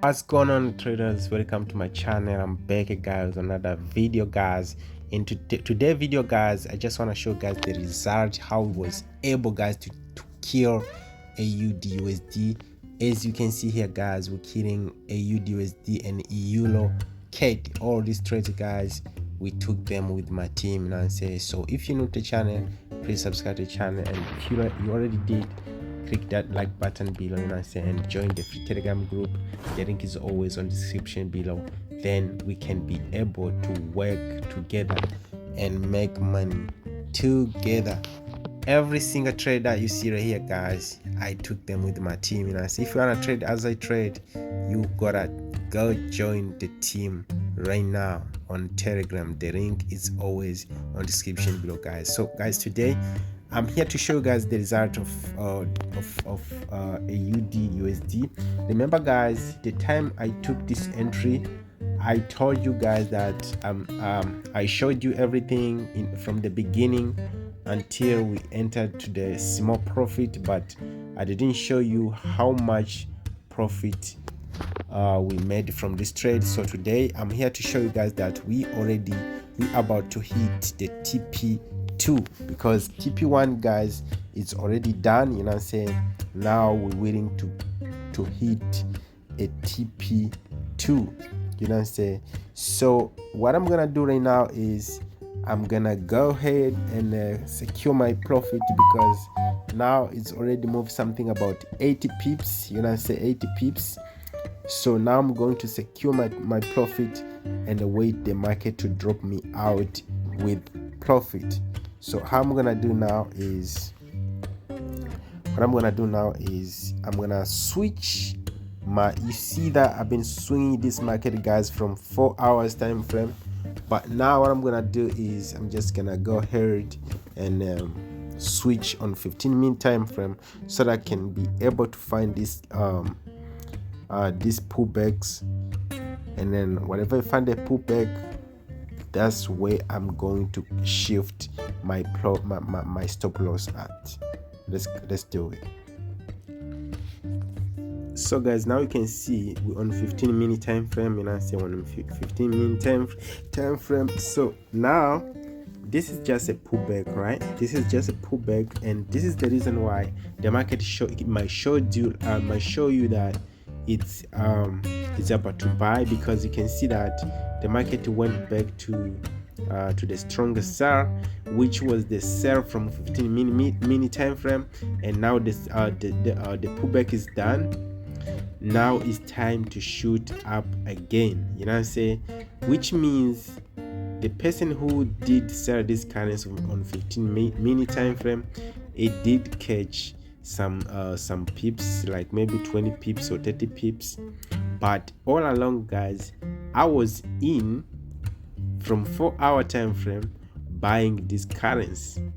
What's going on, traders? Welcome to my channel. I'm back, guys, with another video, guys. In today's video, guys, I just want to show guys the result, how I was able, guys, to kill AUD/USD. As you can see here, guys, we're killing AUD/USD and EUR CAD. All these trades, guys, we took them with my team. You know what I'm saying? So if you're new to the channel, please subscribe to the channel, and if you already did, click that like button below, you know what I'm saying, and join the free Telegram group. The link is always on the description below. Then we can be able to work together and make money together. Every single trade that you see right here, guys, I took them with my team. You know, so if you wanna trade as I trade, you gotta go join the team right now on Telegram. The link is always on the description below, guys. So guys, today I'm here to show you guys the result of AUD/USD. Remember, guys, the time I took this entry, I told you guys that I showed you everything from the beginning until we entered to the small profit, but I didn't show you how much profit we made from this trade. So today I'm here to show you guys that we about to hit the TP2, because TP1, guys, it's already done. You know what I'm saying? Now we're waiting to hit a TP2. You know what I'm saying? So what I'm gonna do right now is I'm gonna go ahead and secure my profit, because now it's already moved something about 80 pips. You know what I'm saying? 80 pips. So now I'm going to secure my profit and wait the market to drop me out with profit. So what I'm gonna do now is I'm gonna switch my, you see that I've been swinging this market, guys, from 4 hours time frame, but now what I'm gonna do is I'm just gonna go ahead and switch on 15-minute time frame, so that I can be able to find this these pullbacks, and then whenever I find a pullback, that's where I'm going to shift my stop loss at. Let's do it. So guys, now you can see we're on 15-minute time frame. You know, I say on 15-minute time frame. So now this is just a pullback, right? This is just a pullback, and this is the reason why the market might show you that it's about to buy, because you can see that the market went back to the strongest sell, which was the sell from 15-minute time frame, and now this the pullback is done. Now it's time to shoot up again. You know what I'm saying? Which means the person who did sell this currency on 15-minute time frame, it did catch some pips, like maybe 20 pips or 30 pips, but all along, guys, I was in from 4-hour time frame buying this currency.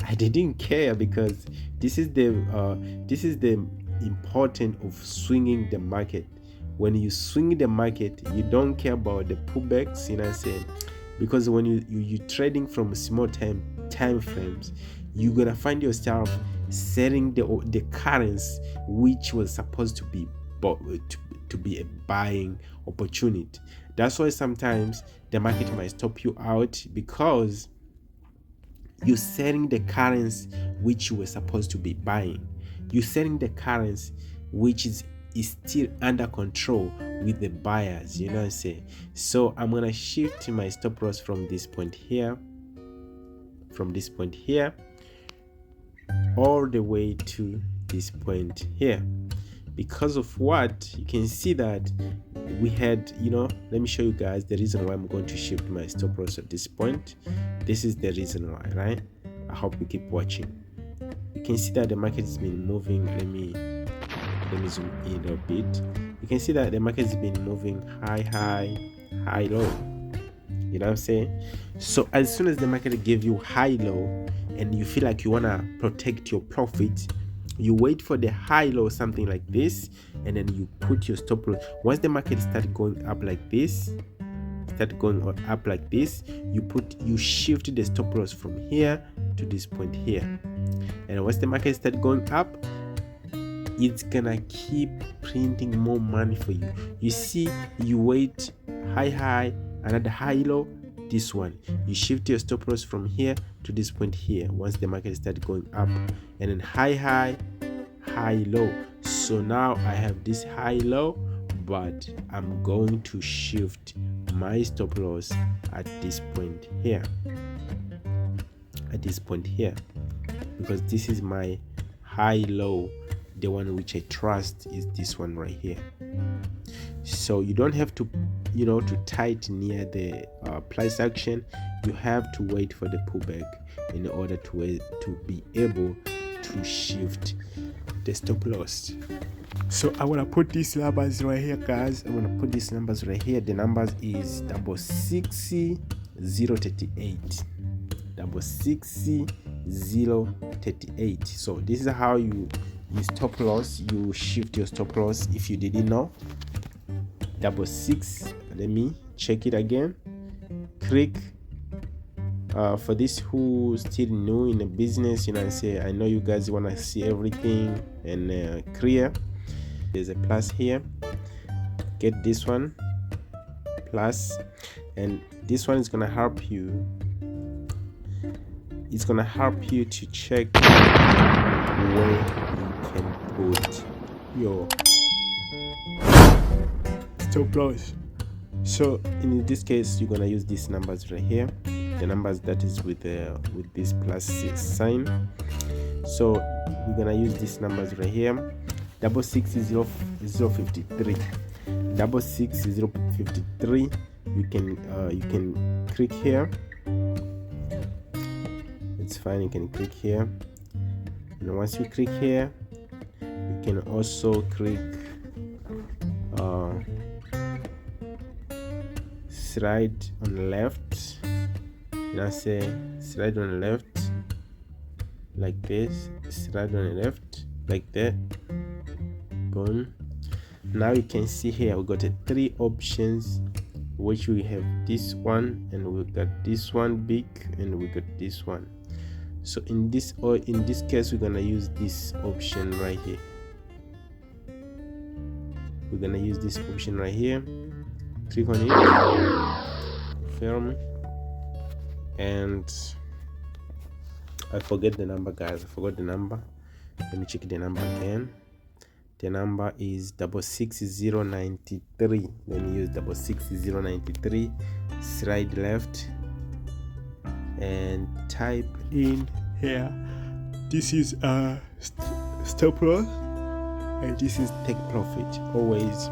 I didn't care, because this is the importance of swinging the market. When you swing the market, you don't care about the pullbacks. You know what I'm saying? Because when you trading from small time frames, you're gonna find yourself selling the currency which was supposed to be a buying opportunity. That's why sometimes the market might stop you out, because you're selling the currency which you were supposed to be buying. You're selling the currency which is still under control with the buyers. You know what I'm saying? So I'm gonna shift my stop loss from this point here, all the way to this point here. Because of what, you can see that we had, let me show you guys the reason why I'm going to shift my stop loss at this point. This is the reason why, right? I hope you keep watching. You can see that the market has been moving. Let me zoom in a bit. You can see that the market has been moving high, low. You know what I'm saying? So as soon as the market gave you high, low, and you feel like you want to protect your profit, you wait for the high, low, something like this, and then you put your stop loss. Once the market starts going up like this, you shift the stop loss from here to this point here. And once the market starts going up, it's gonna keep printing more money for you. You see, you wait high, another high low, this one, you shift your stop loss from here to this point here once the market starts going up, and then high low. So now I have this high low, but I'm going to shift my stop loss at this point here, because this is my high low. The one which I trust is this one right here. So you don't have to, to tight near the price action. You have to wait for the pullback in order to be able to shift the stop loss. So I want to put these numbers right here, guys. The numbers is 66038. 66038. So this is how you stop loss. You shift your stop loss if you didn't know. 66. Let me check it again. Click. For this who still new in the business, I know you guys want to see everything and clear. There's a plus here. Get this one plus, and this one is gonna help you. It's gonna help you to check where you can put your stop loss. So in this case, you're gonna use these numbers right here, the numbers that is with this plus sign. So we're gonna use these numbers right here. 66053. 66053. You can click here. It's fine. You can click here, and once you click here, you can also click slide on the left. Slide on the left like this. Slide on the left like that. Boom. Now you can see here we got 3 options, which we have this one, and we got this one big, and we got this one. So in this case, we're gonna use this option right here. Click on it, firm, and I forget the number, guys. Let me check the number again. The number is 66093. Let me use 66093. Slide left and type in here. This is stop loss, and this is take profit. Always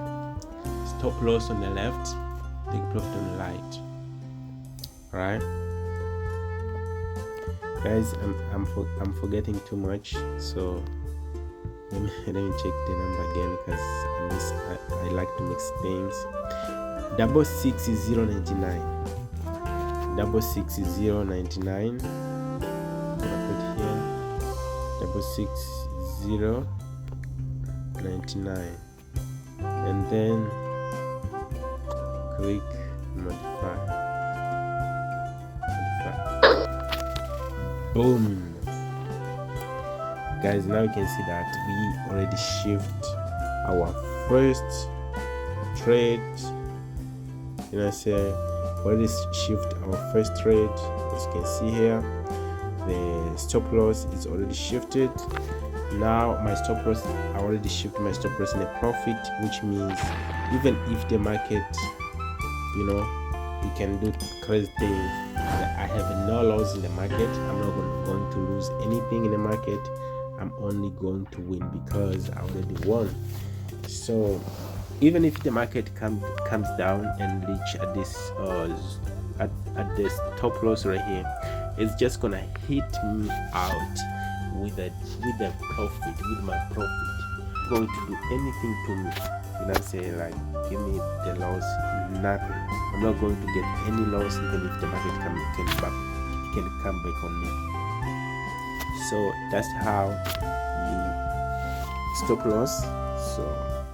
stop loss on the left, take profit on the right. Right, guys? I'm forgetting too much, so let me check the number again, because I like to mix things. 66099. 66099. I'm gonna put here 66099, and then click modify. Boom, guys. Now you can see that we already shift our first trade. Already shift our first trade. As you can see here, the stop loss is already shifted. Now my stop loss, I already shifted my stop loss in a profit, which means even if the market, you can do crazy things, I have no loss in the market. I'm not going to lose anything in the market. I'm only going to win because I already won. So even if the market comes down and reach at this at this top loss right here, it's just gonna hit me out with profit, with my profit. It's going to do anything to me, like give me the loss, nothing. I'm not going to get any loss even if the market can come back on me. So that's how you stop loss. So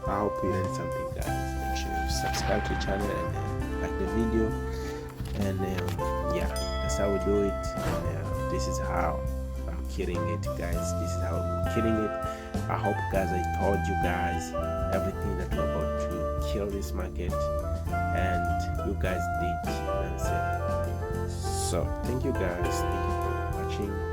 I hope you learned something, guys. Make sure you subscribe to the channel and like the video, and yeah, that's how we do it. And this is how I'm killing it, guys. This is how I'm killing it. I hope guys I told you guys everything that we're about to kill this market, and you guys did. You know what I'm saying? So thank you guys, thank you for watching.